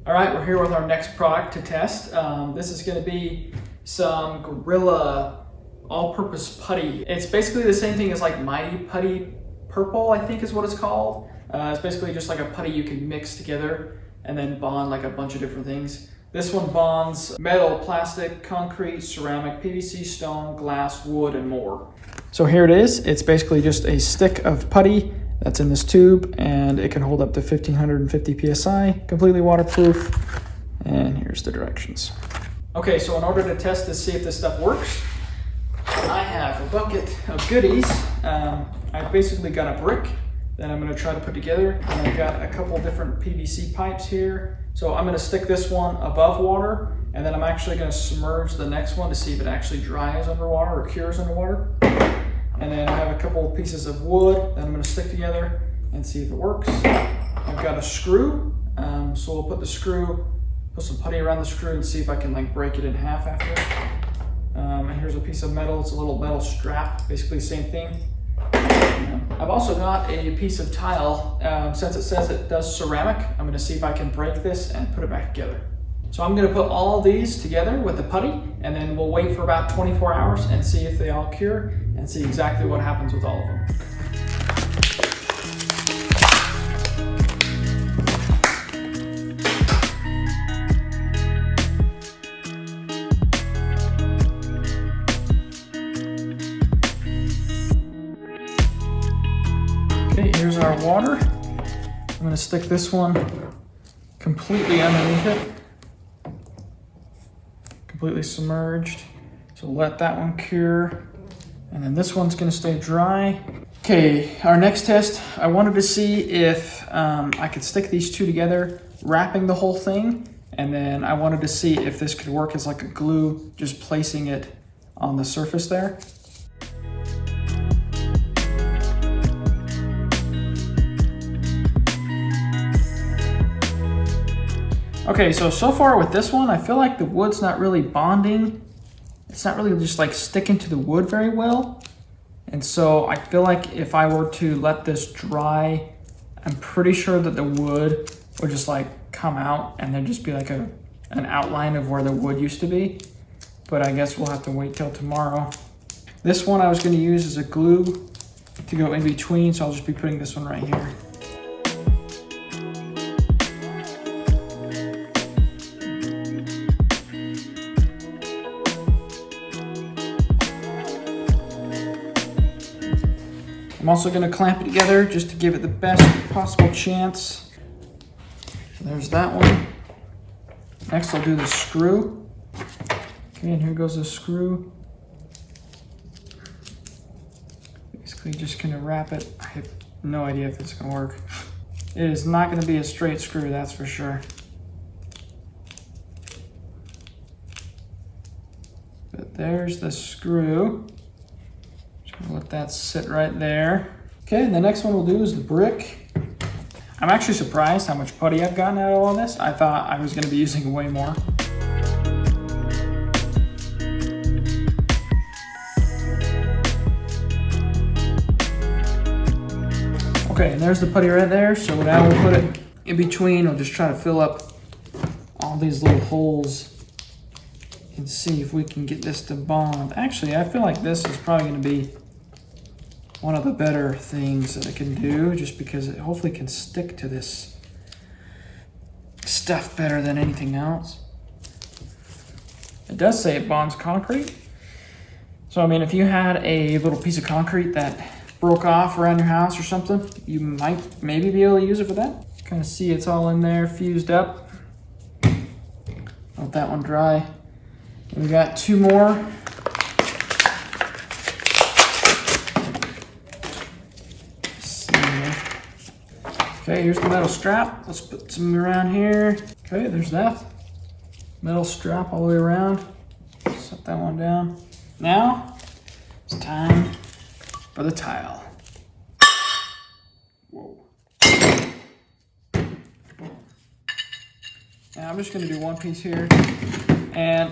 All right, we're here with our next product to test. This is going to be some Gorilla all-purpose putty. It's basically the same thing as like Mighty Putty Purple, I think is what it's called. It's basically just like a putty you can mix together and then bond like a bunch of different things. This one bonds metal, plastic, concrete, ceramic, PVC, stone, glass, wood, and more. So here it is. It's basically just a stick of putty that's in this tube, and it can hold up to 1550 psi, completely waterproof. And here's the directions. Okay, so in order to test to see if this stuff works, I have a bucket of goodies. I've basically got a brick that I'm going to try to put together, and I've got a couple different PVC pipes here. So I'm going to stick this one above water, and then I'm actually going to submerge the next one to see if it actually dries underwater or cures underwater. And then I have a couple of pieces of wood that I'm going to stick together and see if it works. I've got a screw, so we'll put some putty around the screw and see if I can like break it in half after. And here's a piece of metal. It's a little metal strap, basically the same thing. I've also got a piece of tile. Since it says it does ceramic, I'm going to see if I can break this and put it back together. So I'm going to put all these together with the putty, and then we'll wait for about 24 hours and see if they all cure and see exactly what happens with all of them. Okay, here's our water. I'm going to stick this one completely underneath it. Completely submerged. So let that one cure. And then this one's gonna stay dry. Okay, our next test, I wanted to see if I could stick these two together, wrapping the whole thing. And then I wanted to see if this could work as like a glue, just placing it on the surface there. Okay, so far with this one, I feel like the wood's not really bonding. It's not really just like sticking to the wood very well. And so I feel like if I were to let this dry, I'm pretty sure that the wood would just like come out and there'd just be like an outline of where the wood used to be. But I guess we'll have to wait till tomorrow. This one I was gonna use as a glue to go in between, so I'll just be putting this one right here. I'm also going to clamp it together just to give it the best possible chance. So there's that one. Next I'll do the screw. Okay, and here goes the screw. Basically just going to wrap it. I have no idea if it's going to work. It is not going to be a straight screw, that's for sure. But there's the screw. Let that sit right there. Okay, and the next one we'll do is the brick. I'm actually surprised how much putty I've gotten out of all this. I thought I was going to be using way more. Okay, and there's the putty right there. So now we'll put it in between. I'll just try to fill up all these little holes and see if we can get this to bond. Actually, I feel like this is probably going to be one of the better things that it can do, just because it hopefully can stick to this stuff better than anything else. It does say it bonds concrete. So I mean, if you had a little piece of concrete that broke off around your house or something, you might maybe be able to use it for that. Kind of see it's all in there, fused up. Let that one dry. And we got two more. Okay, here's the metal strap. Let's put some around here. Okay, there's that. Metal strap all the way around. Set that one down. Now, it's time for the tile. Whoa. Now I'm just gonna do one piece here. And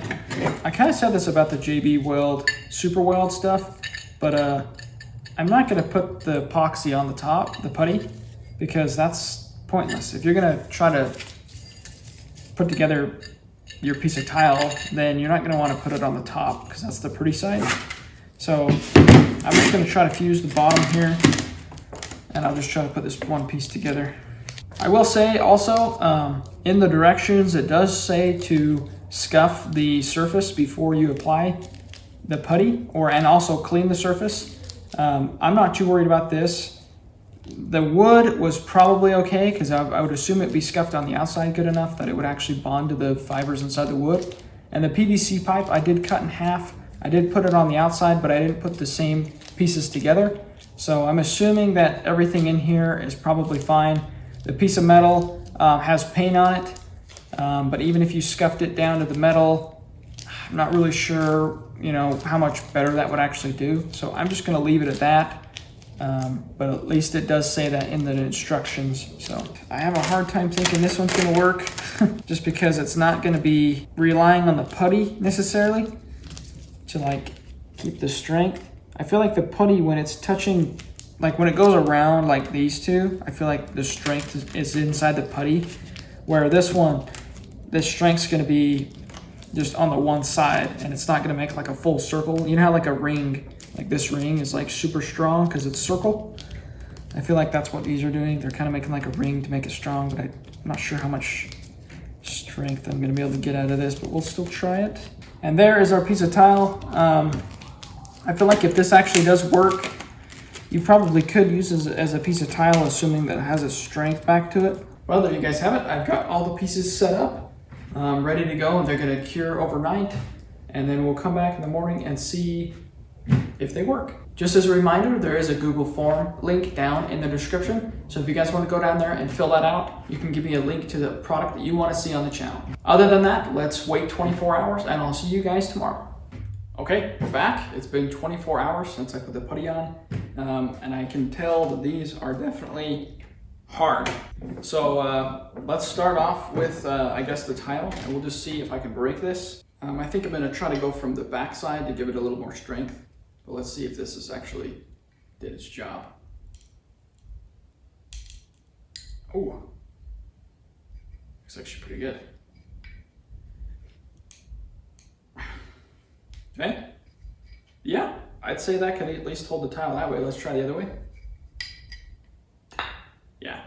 I kind of said this about the JB Weld, Super Weld stuff, but I'm not gonna put the epoxy on the top, the putty, because that's pointless. If you're gonna try to put together your piece of tile, then you're not going to want to put it on the top because that's the pretty side. So I'm just going to try to fuse the bottom here, and I'll just try to put this one piece together. I will say also, in the directions, it does say to scuff the surface before you apply the putty, and also clean the surface. I'm not too worried about this. The wood was probably okay because I would assume it'd be scuffed on the outside good enough that it would actually bond to the fibers inside the wood. And the PVC pipe I did cut in half. I did put it on the outside, but I didn't put the same pieces together. So I'm assuming that everything in here is probably fine. The piece of metal has paint on it, but even if you scuffed it down to the metal, I'm not really sure, you know, how much better that would actually do. So I'm just going to leave it at that. But at least it does say that in the instructions. So I have a hard time thinking this one's going to work just because it's not going to be relying on the putty necessarily to like keep the strength. I feel like the putty, when it's touching, like when it goes around like these two, I feel like the strength is inside the putty, where this one, the strength's going to be just on the one side and it's not going to make like a full circle. You know how like a ring, like this ring is like super strong because it's circle. I feel like that's what these are doing. They're kind of making like a ring to make it strong, but I'm not sure how much strength I'm going to be able to get out of this, but we'll still try it. And there is our piece of tile. I feel like if this actually does work, you probably could use it as a piece of tile, assuming that it has a strength back to it. Well, there you guys have it. I've got all the pieces set up, ready to go, and they're going to cure overnight. And then we'll come back in the morning and see if they work. Just as a reminder, there is a Google form link down in the description. So if you guys want to go down there and fill that out, you can give me a link to the product that you want to see on the channel. Other than that, let's wait 24 hours and I'll see you guys tomorrow. Okay, we're back. It's been 24 hours since I put the putty on, and I can tell that these are definitely hard. So let's start off with, I guess, the tile, and we'll just see if I can break this. I think I'm going to try to go from the back side to give it a little more strength. But let's see if this is actually did its job. Oh, looks actually pretty good. Okay, yeah, I'd say that could at least hold the tile that way. Let's try the other way. Yeah,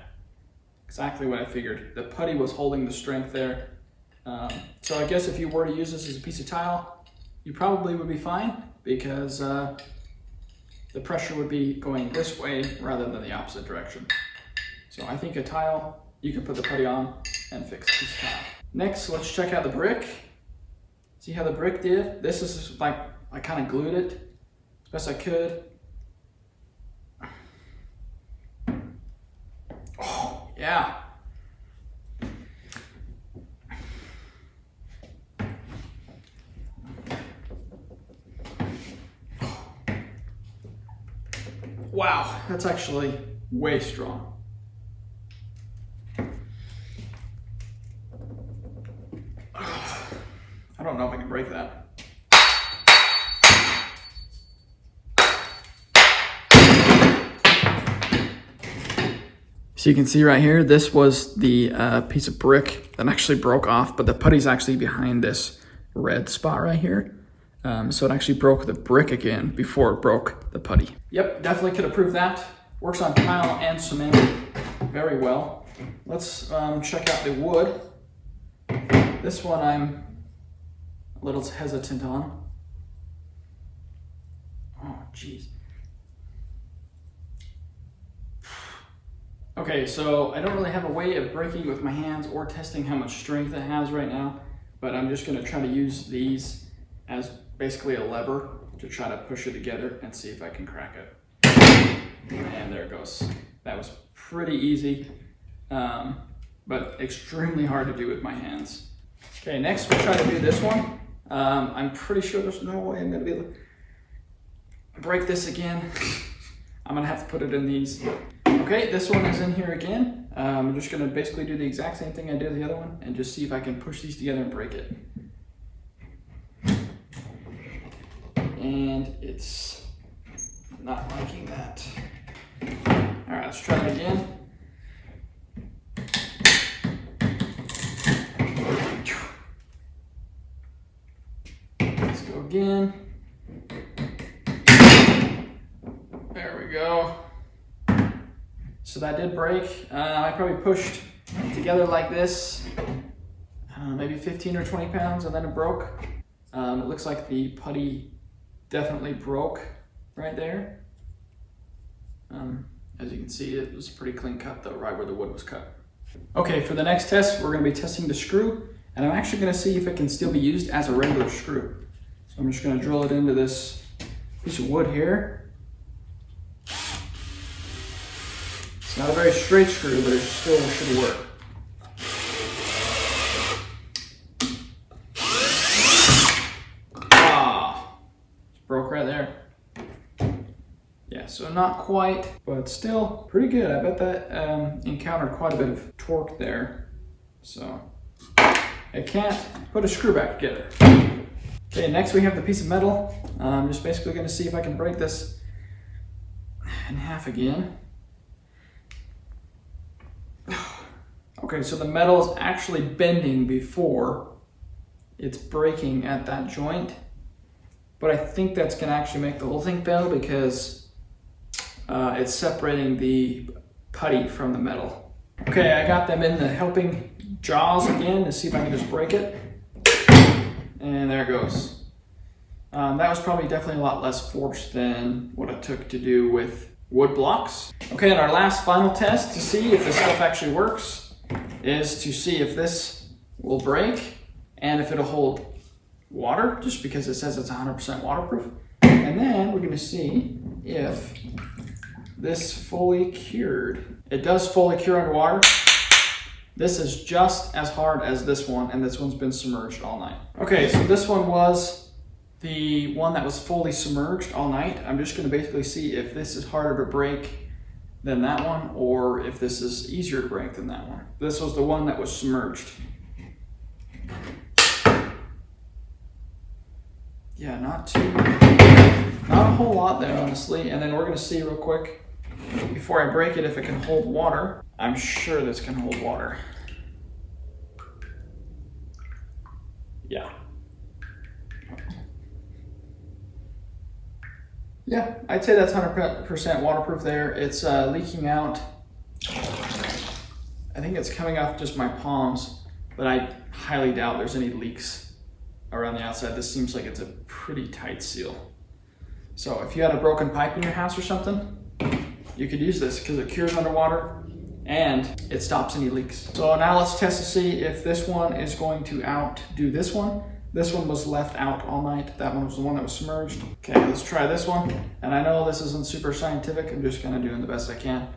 exactly what I figured. The putty was holding the strength there. So I guess if you were to use this as a piece of tile, you probably would be fine because the pressure would be going this way rather than the opposite direction. So I think a tile, you can put the putty on and fix a piece of tile. Next, let's check out the brick. See how the brick did? This is like, I kind of glued it as best I could. Oh, yeah. Wow, that's actually way strong. I don't know if I can break that. So you can see right here, this was the piece of brick that actually broke off, but the putty's actually behind this red spot right here. So it actually broke the brick again before it broke the putty. Yep, definitely could have proved that. Works on tile and cement very well. Let's check out the wood. This one I'm a little hesitant on. Oh, jeez. Okay, so I don't really have a way of breaking it with my hands or testing how much strength it has right now, but I'm just gonna try to use these as basically a lever to try to push it together and see if I can crack it. And there it goes. That was pretty easy, but extremely hard to do with my hands. Okay, next we'll try to do this one. I'm pretty sure there's no way I'm gonna be able to break this again. I'm gonna have to put it in these. Okay, this one is in here again. I'm just gonna basically do the exact same thing I did the other one and just see if I can push these together and break it. And it's not liking that. All right, let's try it again. again. There we go. So that did break. I probably pushed together like this, maybe 15 or 20 pounds, and then it broke. It looks like the putty definitely broke right there. As you can see, it was a pretty clean cut though, right where the wood was cut. Okay, for the next test, we're going to be testing the screw, and I'm actually going to see if it can still be used as a regular screw. So I'm just going to drill it into this piece of wood here. It's not a very straight screw, but it still should work. Broke right there. Yeah, so not quite, but still pretty good. I bet that encountered quite a bit of torque there. So I can't put a screw back together. Okay, next we have the piece of metal. I'm just basically gonna see if I can break this in half again. Okay, so the metal is actually bending before it's breaking at that joint. But I think that's gonna actually make the whole thing fail because it's separating the putty from the metal. Okay, I got them in the helping jaws again to see if I can just break it. And there it goes. That was probably definitely a lot less force than what it took to do with wood blocks. Okay, and our last final test to see if this stuff actually works is to see if this will break and if it'll hold water, just because it says it's 100% waterproof. And then we're gonna see if this fully cured. It does fully cure underwater. This is just as hard as this one, and this one's been submerged all night. Okay, so this one was the one that was fully submerged all night. I'm just gonna basically see if this is harder to break than that one, or if this is easier to break than that one. This was the one that was submerged. Yeah, not a whole lot there, honestly. And then we're gonna see real quick, before I break it, if it can hold water. I'm sure this can hold water. Yeah. Yeah, I'd say that's 100% waterproof there. It's leaking out. I think it's coming off just my palms, but I highly doubt there's any leaks around the outside. This seems like it's a pretty tight seal. So if you had a broken pipe in your house or something, you could use this because it cures underwater and it stops any leaks. So now let's test to see if this one is going to outdo this one. This one was left out all night. That one was the one that was submerged. Okay, let's try this one. And I know this isn't super scientific. I'm just kind of doing the best I can.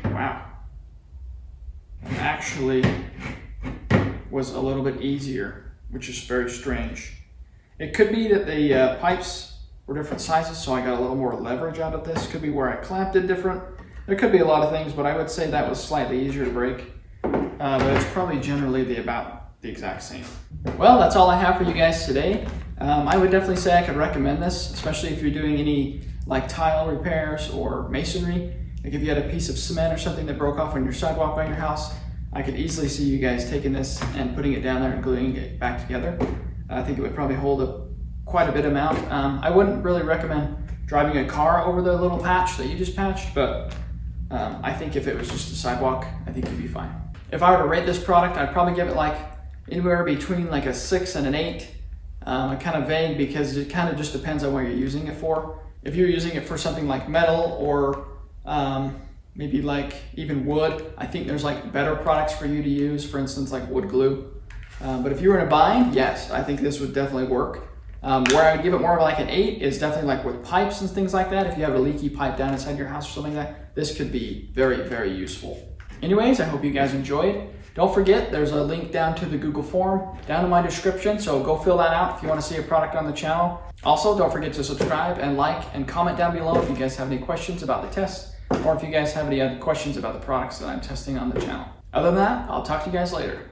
Wow. Actually was a little bit easier, which is very strange. It could be that the pipes were different sizes, so I got a little more leverage out of this. Could be where I clamped it different. There could be a lot of things, but I would say that was slightly easier to break. But it's probably generally about the exact same. Well, that's all I have for you guys today. I would definitely say I could recommend this, especially if you're doing any like tile repairs or masonry. Like if you had a piece of cement or something that broke off on your sidewalk by your house, I could easily see you guys taking this and putting it down there and gluing it back together. I think it would probably hold quite a bit amount. I wouldn't really recommend driving a car over the little patch that you just patched, but I think if it was just a sidewalk, I think you'd be fine. If I were to rate this product, I'd probably give it like anywhere between like a 6 and an 8. I'm kind of vague because it kind of just depends on what you're using it for. If you're using it for something like metal or maybe like even wood, I think there's like better products for you to use, for instance like wood glue. But if you were in a bind, yes, I think this would definitely work. Where I would give it more of like an 8 is definitely like with pipes and things like that. If you have a leaky pipe down inside your house or something like that, this could be very, very useful. Anyways, I hope you guys enjoyed. Don't forget, there's a link down to the Google form down in my description, so go fill that out if you want to see a product on the channel. Also, don't forget to subscribe and like and comment down below if you guys have any questions about the test or if you guys have any other questions about the products that I'm testing on the channel. Other than that, I'll talk to you guys later.